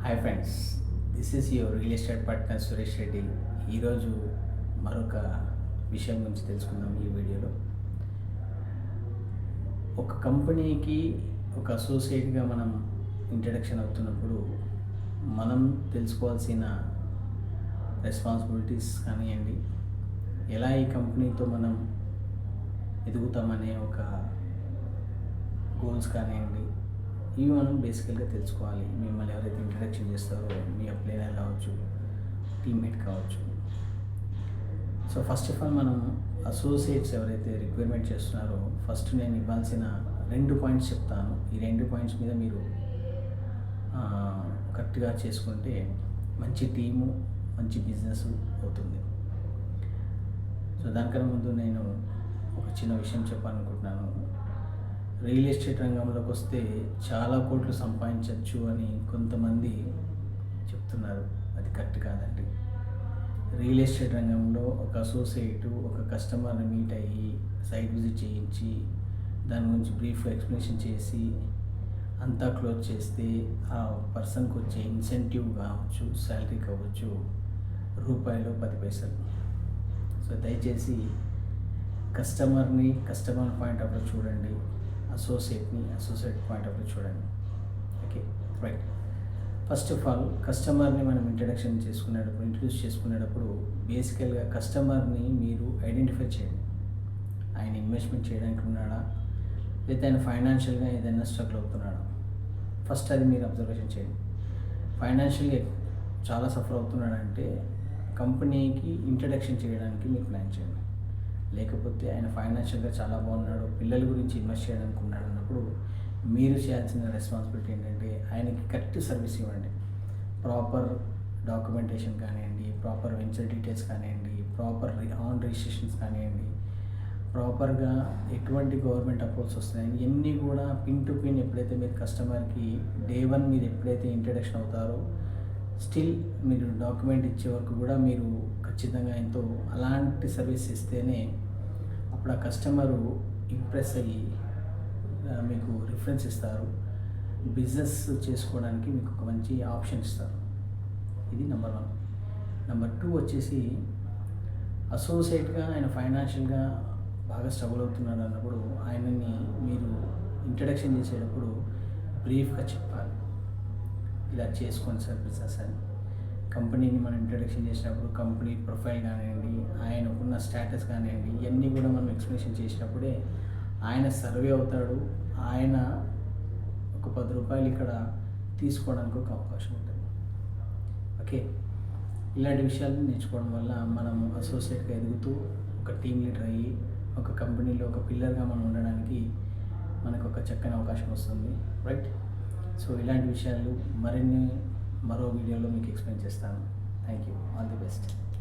Hi friends, this is your real estate partner Suresh Reddy. ఈరోజు మరొక విషయం గురించి తెలుసుకుందాం. ఈ వీడియోలో ఒక కంపెనీకి ఒక అసోసియేట్గా మనం ఇంట్రడక్షన్ అవుతున్నప్పుడు మనం తెలుసుకోవాల్సిన రెస్పాన్సిబిలిటీస్ కానివ్వండి, ఎలా ఈ కంపెనీతో మనం ఎదుగుతామనే ఒక గోల్స్ కానివ్వండి, ఇవి మనం బేసికల్గా తెలుసుకోవాలి. మిమ్మల్ని ఎవరైతే ఇంట్రడక్షన్ చేస్తారో మీ అప్లైనర్ కావచ్చు, టీమ్మేట్ కావచ్చు. సో ఫస్ట్ ఆఫ్ ఆల్ మనం అసోసియేట్స్ ఎవరైతే రిక్వైర్మెంట్ చేస్తున్నారో ఫస్ట్ నేను ఇవ్వాల్సిన 2 పాయింట్స్ చెప్తాను. ఈ 2 పాయింట్స్ మీద మీరు కరెక్ట్గా చేసుకుంటే మంచి టీము, మంచి బిజినెస్ అవుతుంది. సో దానికన్నా ముందు నేను ఒక చిన్న విషయం చెప్పాలనుకుంటున్నాను. రియల్ ఎస్టేట్ రంగంలోకి వస్తే చాలా కోట్లు సంపాదించవచ్చు అని కొంతమంది చెప్తున్నారు. అది కరెక్ట్ కాదండి. రియల్ ఎస్టేట్ రంగంలో ఒక అసోసియేటు ఒక కస్టమర్ని మీట్ అయ్యి సైట్ విజిట్ చేయించి దాని గురించి బ్రీఫ్ ఎక్స్ప్లెనేషన్ చేసి అంతా క్లోజ్ చేస్తే ఆ పర్సన్కి వచ్చే ఇన్సెంటివ్ కావచ్చు, శాలరీ కావచ్చు రూపాయలు 10 పైసలు. సో దయచేసి కస్టమర్ పాయింట్ ఆఫ్ వ్యూ చూడండి, అసోసియేట్ పాయింట్ ఆఫ్ వ్యూ చూడండి. Okay, right. First of all కస్టమర్ని మనం ఇంట్రడ్యూస్ చేసుకునేటప్పుడు బేసికల్గా కస్టమర్ని మీరు ఐడెంటిఫై చేయండి. ఆయన ఇన్వెస్ట్మెంట్ చేయడానికి ఉన్నాడా, లేదా ఆయన ఫైనాన్షియల్గా ఏదైనా స్ట్రగుల్ అవుతున్నాడా, ఫస్ట్ అది మీరు అబ్జర్వేషన్ చేయండి. ఫైనాన్షియల్గా చాలా సఫర్ అవుతున్నాడంటే కంపెనీకి ఇంట్రడక్షన్ చేయడానికి మీరు ప్లాన్ చేయండి. లేకపోతే ఆయన ఫైనాన్షియల్గా చాలా బాగున్నాడు, పిల్లల గురించి ఇన్వెస్ట్ చేయడానికి ఉన్నాడు అన్నప్పుడు మీరు చేయాల్సిన రెస్పాన్సిబిలిటీ ఏంటంటే ఆయనకి కరెక్ట్ సర్వీస్ ఇవ్వండి. ప్రాపర్ డాక్యుమెంటేషన్ కానివ్వండి, ప్రాపర్ వెంచర్ డీటెయిల్స్ కానివ్వండి, ప్రాపర్ ఆన్ రిజిస్ట్రేషన్స్ కానివ్వండి, ప్రాపర్గా ఎటువంటి గవర్నమెంట్ అప్రోచ్ వస్తున్నాయి ఇవన్నీ కూడా పిన్ టు పిన్ ఎప్పుడైతే మీరు కస్టమర్కి డే 1 మీరు ఎప్పుడైతే ఇంట్రడక్షన్ అవుతారో స్టిల్ మీరు డాక్యుమెంట్ ఇచ్చే వరకు కూడా మీరు ఖచ్చితంగా ఎంతో అలాంటి సర్వీస్ ఇస్తేనే అప్పుడు ఆ కస్టమరు ఇంప్రెస్ అయ్యి మీకు రిఫరెన్స్ ఇస్తారు, బిజినెస్ చేసుకోవడానికి మీకు ఒక మంచి ఆప్షన్ ఇస్తారు. ఇది నెంబర్ 1. నెంబర్ 2 వచ్చేసి అసోసియేట్గా ఆయన ఫైనాన్షియల్గా బాగా స్ట్రగుల్ అవుతున్నాడు అన్నప్పుడు ఆయనని మీరు ఇంట్రడక్షన్ చేసేటప్పుడు బ్రీఫ్గా చెప్పాలి. ఇలా చేసుకోండి సార్ బిజినెస్ అని. కంపెనీని మనం ఇంట్రడక్షన్ చేసినప్పుడు కంపెనీ ప్రొఫైల్ కానివ్వండి, ఆయనకున్న స్టేటస్ కానివ్వండి, ఇవన్నీ కూడా మనం ఎక్స్ప్లెనేషన్ చేసినప్పుడే ఆయన సర్వే అవుతాడు. ఆయన ఒక 10 రూపాయలు ఇక్కడ తీసుకోవడానికి ఒక అవకాశం ఉంటుంది. ఓకే, ఇలాంటి విషయాలు నేర్చుకోవడం వల్ల మనం అసోసియేట్గా ఎదుగుతూ ఒక టీమ్ లీడర్ అయ్యి ఒక కంపెనీలో ఒక పిల్లర్గా మనం ఉండడానికి మనకు ఒక చక్కని అవకాశం వస్తుంది. రైట్. సో ఇలాంటి విషయాలు మరో వీడియోలో మీకు ఎక్స్ప్లెయిన్ చేస్తాను. Thank you. All the best.